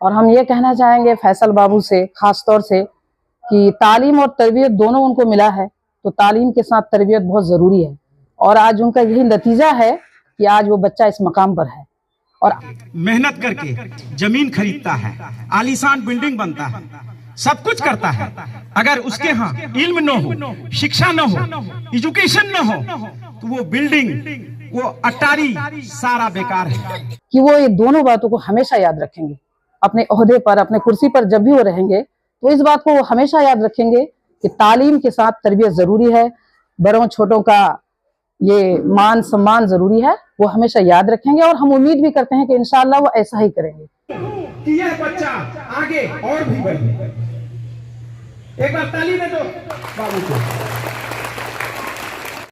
और हम ये कहना चाहेंगे फैसल बाबू से खास तौर से कि तालीम और तरबियत दोनों उनको मिला है, तो तालीम के साथ तरबियत बहुत ज़रूरी है। और आज उनका यही नतीजा है कि आज वो बच्चा इस मकाम पर है और मेहनत करके जमीन खरीदता है, आलीशान बिल्डिंग बनता है, सब कुछ करता है। अगर उसके यहाँ इल्म न हो, शिक्षा न हो, एजुकेशन न हो, तो वो बिल्डिंग, वो अटारी सारा बेकार है। कि वो ये दोनों बातों को हमेशा याद रखेंगे अपने ओहदे पर, अपने कुर्सी पर जब भी वो रहेंगे, तो इस बात को वो हमेशा याद रखेंगे कि तालीम के साथ तरबियत जरूरी है, बड़ों छोटों का ये मान सम्मान जरूरी है, वो हमेशा याद रखेंगे। और हम उम्मीद भी करते हैं कि इंशाअल्लाह वो ऐसा ही करेंगे कि यह बच्चा आगे और भी बढ़े। एक बार ताली में दो बाबू को।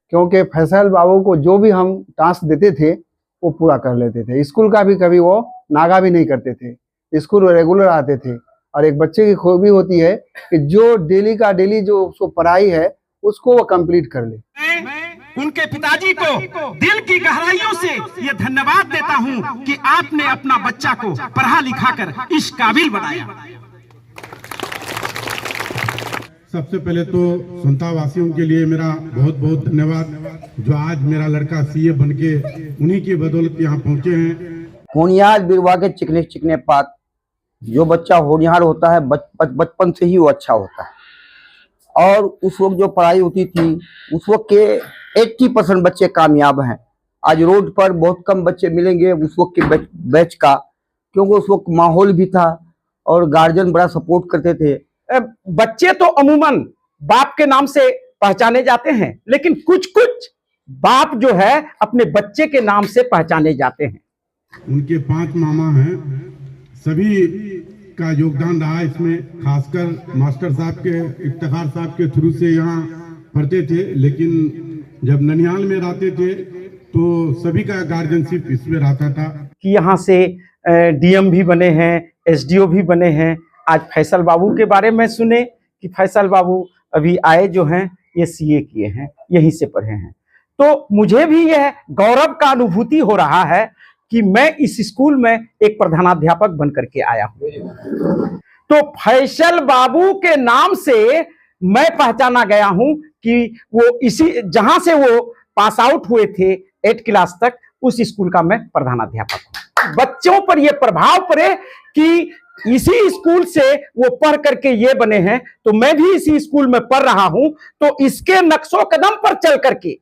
क्योंकि फैसल बाबू को जो भी हम टास्क देते थे वो पूरा कर लेते थे। स्कूल का भी कभी वो नागा भी नहीं करते थे, स्कूल रेगुलर आते थे। और एक बच्चे की खूबी होती है कि जो डेली का डेली जो उसको पढ़ाई है उसको वो कंप्लीट कर ले। उनके पिताजी को दिल की गहराइयों से ये धन्यवाद देता हूं कि आपने अपना बच्चा को पढ़ा लिखा कर इस काबिल बनाया। सबसे पहले तो संता वासियों के लिए मेरा बहुत बहुत धन्यवाद, जो आज मेरा लड़का सीए बनके उन्हीं की बदौलत यहाँ पहुंचे हैं। होनिहार बिरवा के चिकने चिकने पात, जो बच्चा होनिहार होता है बचपन से ही वो अच्छा होता है। और उस वक्त जो पढ़ाई होती थी उस वक्त के 80% बच्चे कामयाब हैं। आज रोड पर बहुत कम बच्चे मिलेंगे उस वक्त के बैच का, क्योंकि उस वक्त माहौल भी था और गार्जियन बड़ा सपोर्ट करते थे। बच्चे तो अमूमन बाप के नाम से पहचाने जाते हैं, लेकिन कुछ कुछ बाप जो है अपने बच्चे के नाम से पहचाने जाते हैं। उनके 5 मामा हैं, सभी का योगदान रहा इसमें। खासकर मास्टर साहब के, इफ्तिखार साहब के थ्रू से यहाँ पढ़ते थे, लेकिन जब ननिहाल में रहते थे तो सभी का गार्जियनशिप इसमें रहता था। कि यहाँ से डीएम भी बने हैं, एसडीओ भी बने हैं। आज फैसल बाबू के बारे में सुने कि फैसल बाबू अभी आए जो हैं ये सीए किए हैं, यहीं से पढ़े हैं। तो मुझे भी यह गौरव का अनुभूति हो रहा है कि मैं इस स्कूल में एक प्रधानाध्यापक बन करके आया हूँ। तो फैसल बाबू के नाम से मैं पहचाना गया हूँ कि वो इसी जहां से वो पास आउट हुए थे 8 क्लास तक, उस स्कूल का मैं प्रधानाध्यापक हूँ। बच्चों पर ये प्रभाव पड़े कि इसी स्कूल से वो पढ़ करके ये बने हैं, तो मैं भी इसी स्कूल में पढ़ रहा हूं, तो इसके नक्शो कदम पर चल करके,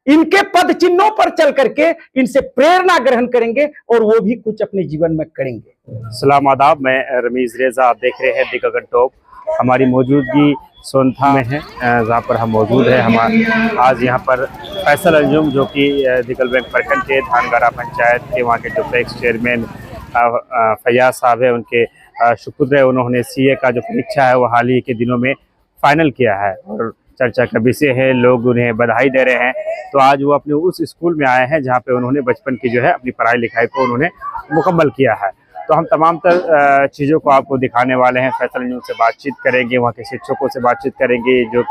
इनके पद चिन्हों पर चल करके इनसे प्रेरणा ग्रहण करेंगे और वो भी कुछ अपने जीवन में करेंगे। सलाम आदाब, मैं रमीज रेजा, आप देख रहे हैं दी गगन टॉप। हमारी मौजूदगी सोनथा में है, जहाँ पर हम मौजूद हैं। हम आज यहाँ पर फैसल अंजुम, जो कि दिगल बैंक प्रखंड के धानगारा पंचायत के वहाँ के जो एक्स चेयरमैन फैयाज साहब है, उनके सुपुत्र है। उन्होंने सीए का जो परीक्षा है वो हाल ही के दिनों में फाइनल किया है और चर्चा का विषय है, लोग उन्हें बधाई दे रहे हैं। तो आज वो अपने उस स्कूल में आए हैं जहाँ पे उन्होंने बचपन की जो है अपनी पढ़ाई लिखाई को उन्होंने मुकम्मल किया है। तो हम तमाम चीज़ों को आपको दिखाने वाले हैं। फैसल अंजुम से बातचीत करेंगे, वहाँ के शिक्षकों से बातचीत करेंगे, जो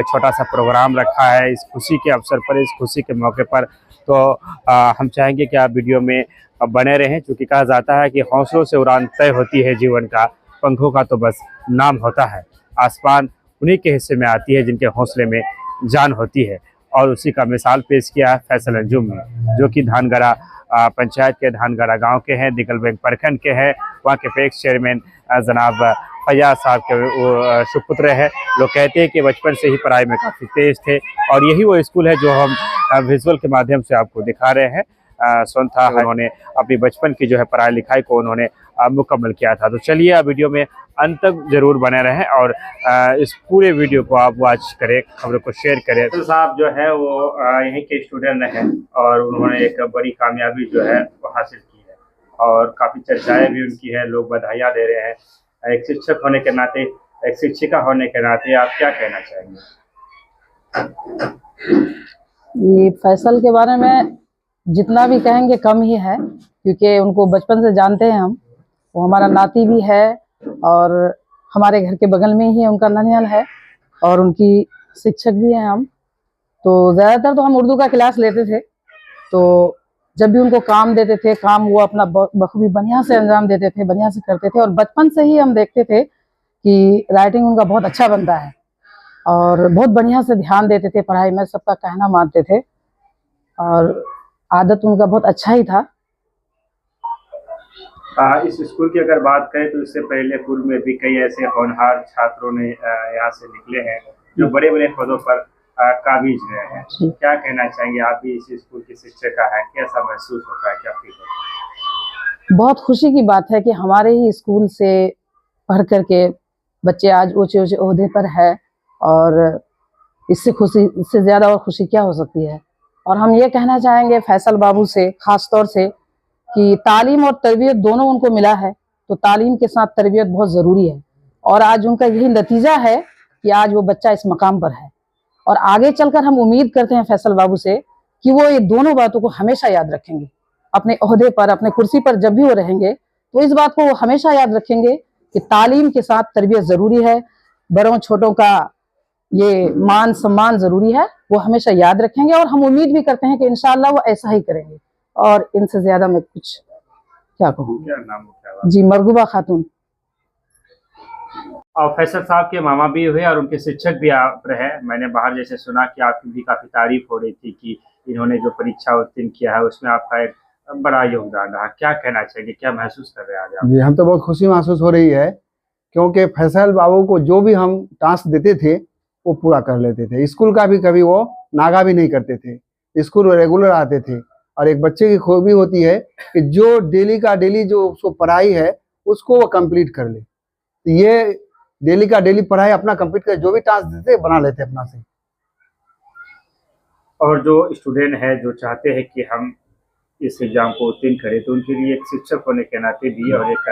छोटा सा प्रोग्राम रखा है इस खुशी के अवसर पर, इस खुशी के मौके पर। तो हम चाहेंगे कि आप वीडियो में बने रहें, क्योंकि कहा जाता है कि हौसलों से उड़ान तय होती है जीवन का, पंखों का तो बस नाम होता है। आसमान उन्हीं के हिस्से में आती है जिनके हौसले में जान होती है, और उसी का मिसाल पेश किया है फैसल अंजुम में, जो कि धानगारा पंचायत के धानगारा गांव के हैं, दिगल बैंक प्रखंड के हैं। वहाँ के पैक्स चेयरमैन जनाब फैयाज साहब के वो सुपुत्र है। लोग कहते हैं कि बचपन से ही पढ़ाई में काफ़ी तेज थे, और यही वो स्कूल है जो हम विजुअल के माध्यम से आपको दिखा रहे हैं। सोनथा उन्होंने अपनी बचपन की जो है पढ़ाई लिखाई को उन्होंने मुकम्मल किया था। तो चलिए आप वीडियो में अंत तक जरूर बने रहें और इस पूरे वीडियो को आप वॉच करें, खबरों को शेयर करें। तो साहब जो है वो यहीं के स्टूडेंट हैं और उन्होंने एक बड़ी कामयाबी जो है वो हासिल की है, और काफ़ी चर्चाएँ भी उनकी है, लोग बधाइयाँ दे रहे हैं। एक शिक्षक होने के नाते, एक शिक्षिका होने के नाते आप क्या कहना चाहेंगे? ये फैसल के बारे में जितना भी कहेंगे कम ही है, क्योंकि उनको बचपन से जानते हैं हम। वो हमारा नाती भी है और हमारे घर के बगल में ही उनका ननिहाल है, और उनकी शिक्षक भी हैं हम। तो ज़्यादातर तो हम उर्दू का क्लास लेते थे, तो जब भी उनको काम देते थे, काम वो अपना बखूबी बढ़िया से अंजाम देते थे, बढ़िया से करते थे। और बचपन से ही हम देखते थे कि राइटिंग उनका बहुत अच्छा बनता है और बहुत बढ़िया से ध्यान देते थे पढ़ाई में, सबका कहना मानते थे और आदत उनका बहुत अच्छा ही था। इस स्कूल की अगर बात करें तो इससे पहले पूर्व में भी कई ऐसे होनहार छात्रों ने यहाँ से निकले हैं जो बड़े बड़े पदों पर काबिज रहे हैं। क्या कहना चाहेंगे, आप भी इस स्कूल की शिक्षिका है, कैसा महसूस होता है, क्या फील होता है? बहुत खुशी की बात है कि हमारे ही स्कूल से पढ़ करके बच्चे आज ऊंचे ऊंचे ओहदे पर है और इससे ज़्यादा और खुशी क्या हो सकती है। और हम ये कहना चाहेंगे फैसल बाबू से ख़ास तौर से कि तालीम और तरबियत दोनों उनको मिला है, तो तालीम के साथ तरबियत बहुत ज़रूरी है और आज उनका यही नतीजा है कि आज वो बच्चा इस मकाम पर है। और आगे चलकर हम उम्मीद करते हैं फैसल बाबू से कि वो ये दोनों बातों को हमेशा याद रखेंगे। अपने ओहदे पर, अपने कुर्सी पर जब भी वो रहेंगे तो इस बात को वो हमेशा याद रखेंगे कि तालीम के साथ तरबियत ज़रूरी है, बड़ों छोटों का ये मान सम्मान ज़रूरी है, वो हमेशा याद रखेंगे। और हम उम्मीद भी करते हैं कि इंशाअल्लाह वो ऐसा ही करेंगे। और इनसे ज़्यादा मैं कुछ क्या कहूँ। क्या नाम है? जी, मरगूबा खातून। और फैसल साहब के मामा भी हुए और उनके शिक्षक भी आप रहे। मैंने बाहर जैसे सुना कि आपकी भी काफ़ी तारीफ हो रही थी कि इन्होंने जो परीक्षा उत्तीर्ण किया है उसमें आपका एक बड़ा योगदान रहा। क्या कहना चाहिए, क्या महसूस कर रहे हैं आज आप? जी, हम तो बहुत खुशी महसूस हो रही है क्योंकि फैसल बाबू को जो भी हम टास्क देते थे वो पूरा कर लेते थे। स्कूल का भी कभी वो नागा भी नहीं करते थे, स्कूल रेगुलर आते थे। और एक बच्चे की खूबी होती है कि जो डेली का डेली जो उसको पढ़ाई है उसको वो कंप्लीट कर ले। तो ये डेली का डेली पढ़ाई अपना कंप्लीट कर, जो भी टास्क देते बना लेते अपना से। और जो स्टूडेंट है जो चाहते हैं कि हम इस एग्जाम को उत्तीर्ण करें तो उनके लिए एक शिक्षक होने के नाते भी और एक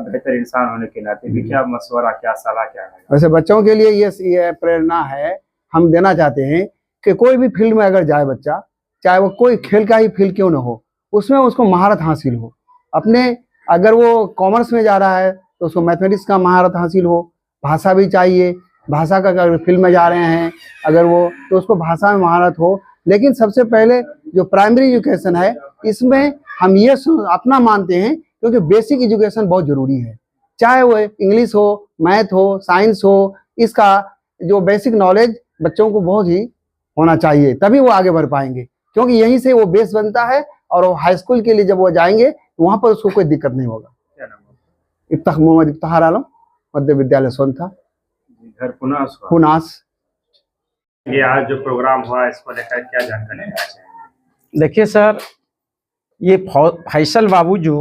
बेहतर इंसान होने के नाते भी क्या मशवरा, क्या सलाह, क्या है? वैसे बच्चों के लिए ये प्रेरणा है, हम देना चाहते हैं कि कोई भी फील्ड में अगर जाए बच्चा, चाहे वो कोई खेल का ही फील्ड क्यों ना हो, उसमें उसको महारत हासिल हो। अपने अगर वो कॉमर्स में जा रहा है तो उसको मैथमेटिक्स का महारत हासिल हो, भाषा भी चाहिए, भाषा का अगर फील्ड में जा रहे हैं अगर वो, तो उसको भाषा में महारत हो। लेकिन सबसे पहले जो प्राइमरी एजुकेशन है इसमें हम ये अपना मानते हैं क्योंकि बेसिक एजुकेशन बहुत जरूरी है। चाहे वो इंग्लिश हो, मैथ हो, साइंस हो, इसका जो बेसिक नॉलेज बच्चों को बहुत ही होना चाहिए, तभी वो आगे बढ़ पाएंगे। क्योंकि यहीं से वो बेस बनता है और वो हाई स्कूल के लिए जब वो जाएंगे तो वहाँ पर उसको कोई दिक्कत नहीं होगा। क्या नाम है? मोहम्मद इफ्तार आलम, मध्य विद्यालय सोनथा, घर पुनास। पुनास। ये आज जो प्रोग्राम हुआ इसको लेकर क्या जानकारी देना चाहेंगे? देखिए सर, ये फैसल बाबू जो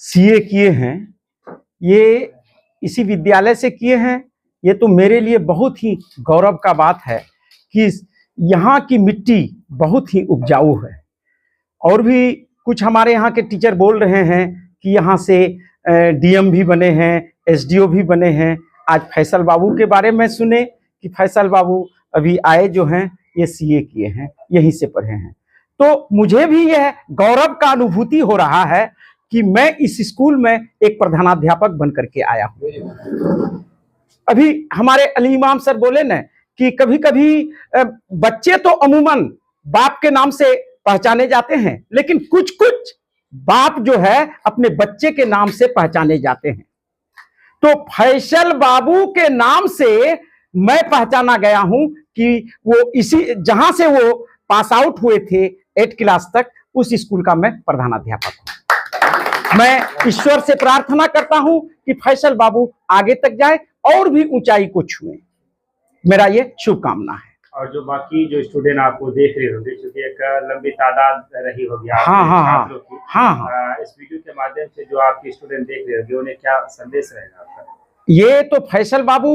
सीए किए हैं ये इसी विद्यालय से किए हैं। ये तो मेरे लिए बहुत ही गौरव का बात है कि यहाँ की मिट्टी बहुत ही उपजाऊ है। और भी कुछ हमारे यहाँ के टीचर बोल रहे हैं कि यहाँ से डीएम भी बने हैं, एसडीओ भी बने हैं। आज फैसल बाबू के बारे में सुने कि फैसल बाबू अभी आए जो हैं ये सीए किए हैं, यहीं से पढ़े हैं। तो मुझे भी यह गौरव का अनुभूति हो रहा है कि मैं इस स्कूल में एक प्रधानाध्यापक बन करके आया हूँ। अभी हमारे अली इमाम सर बोले ना कि कभी कभी बच्चे तो अमूमन बाप के नाम से पहचाने जाते हैं, लेकिन कुछ कुछ बाप जो है अपने बच्चे के नाम से पहचाने जाते हैं। तो फैसल बाबू के नाम से मैं पहचाना गया हूं कि वो इसी जहां से वो पास आउट हुए थे 8 क्लास तक, उस स्कूल का मैं प्रधानाध्यापक हूं। मैं ईश्वर से प्रार्थना करता हूं कि फैसल बाबू आगे तक जाए और भी ऊंचाई को छुए। मेरा ये शुभकामना है। और जो बाकी जो स्टूडेंट आपको देख रहे होंगे, क्योंकि एक लंबी तादाद रही होगी छात्रों की, इस वीडियो के माध्यम से जो आपके स्टूडेंट देख रहे होंगे उन्हें क्या संदेश रहेगा आपका? ये तो फैसल बाबू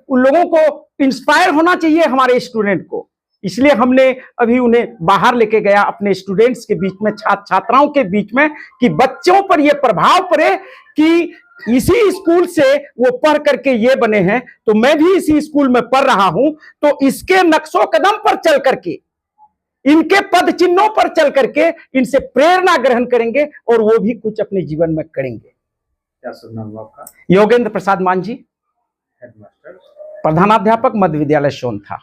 उन लोगों को इंस्पायर होना चाहिए हमारे स्टूडेंट को, इसलिए हमने अभी उन्हें बाहर लेके गया अपने स्टूडेंट्स के बीच में, छात्र छात्राओं के बीच में, कि बच्चों पर ये प्रभाव पड़े कि इसी स्कूल से वो पढ़ करके ये बने हैं, तो मैं भी इसी स्कूल में पढ़ रहा हूं, तो इसके नक्शों कदम पर चल करके, इनके पद चिन्हों पर चल करके इनसे प्रेरणा ग्रहण करेंगे और वो भी कुछ अपने जीवन में करेंगे। क्या सुनना हुआ आपका? योगेंद्र प्रसाद मान जी, हेडमास्टर, प्रधानाध्यापक मध्य विद्यालय सोनथा।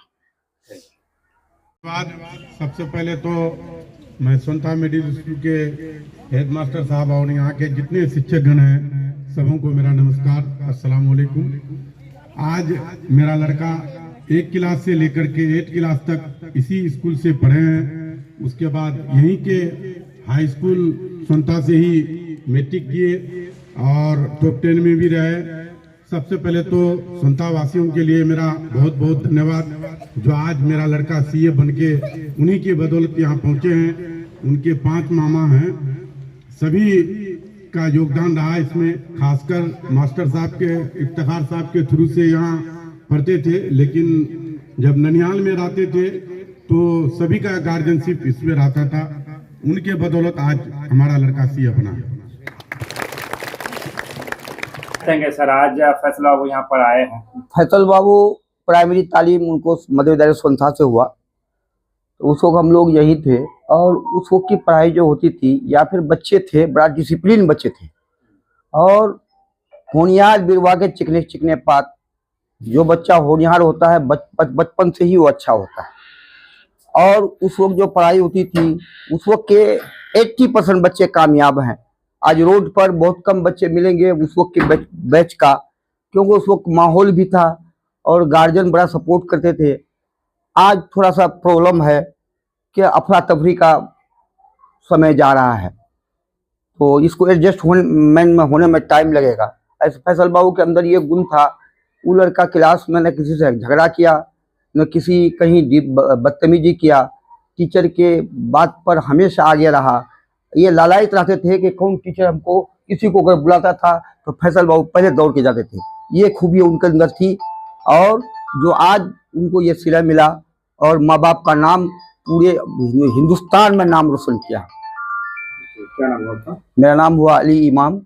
सबसे पहले तो मैं सोनता मिडिल स्कूल के हेडमास्टर साहब और यहाँ के जितने शिक्षकगण हैं सबों को मेरा नमस्कार, अस्सलाम वालेकुम। आज मेरा लड़का 1 क्लास से लेकर के 8 क्लास तक इसी स्कूल से पढ़े हैं। उसके बाद यहीं के हाई स्कूल सोनता से ही मैट्रिक किए और टॉप 10 में भी रहे। सबसे पहले तो सोनता वासियों के लिए मेरा बहुत बहुत धन्यवाद, जो आज मेरा लड़का सीए बनके उन्हीं की बदौलत यहाँ पहुँचे हैं। उनके 5 मामा हैं, सभी का योगदान रहा इसमें, खासकर मास्टर साहब के इफ्तिखार साहब के थ्रू से यहाँ पढ़ते थे, लेकिन जब ननिहाल में रहते थे तो सभी का गार्जियनशिप इसमें रहता था। उनके बदौलत आज हमारा लड़का सीए बना। कहेंगे सर, आज फैसल बाबू यहाँ पर आए हैं। फैसल बाबू प्राइमरी तालीम उनको मध्य विद्यालय सोनता से हुआ, तो उस वक्त हम लोग यही थे। और उस वक्त की पढ़ाई जो होती थी, या फिर बच्चे थे बड़ा डिसिप्लिन बच्चे थे, और होनिहार बिरवा के चिकने चिकने पात। जो बच्चा होनिहार होता है बचपन से ही वो अच्छा होता है। और उस वक्त जो पढ़ाई होती थी, उस वक्त के 80% बच्चे कामयाब हैं। आज रोड पर बहुत कम बच्चे मिलेंगे उस वक्त के बैच का, क्योंकि उस वक्त माहौल भी था और गार्जियन बड़ा सपोर्ट करते थे। आज थोड़ा सा प्रॉब्लम है कि अफरा तफरी का समय जा रहा है, तो इसको एडजस्ट होने में टाइम लगेगा। ऐसे फैसल बाबू के अंदर ये गुण था, वो लड़का क्लास में न किसी से झगड़ा किया, न किसी कहीं बदतमीजी किया, टीचर के बात पर हमेशा आगे रहा। ये लालायित रहते थे कि कौन टीचर हमको किसी को अगर बुलाता था तो फैसल बाबू पहले दौड़ के जाते थे। ये खूबी उनके अंदर थी, और जो आज उनको ये सिला मिला और माँ बाप का नाम पूरे हिंदुस्तान में नाम रोशन किया। क्या नाम हुआ? मेरा नाम हुआ अली इमाम।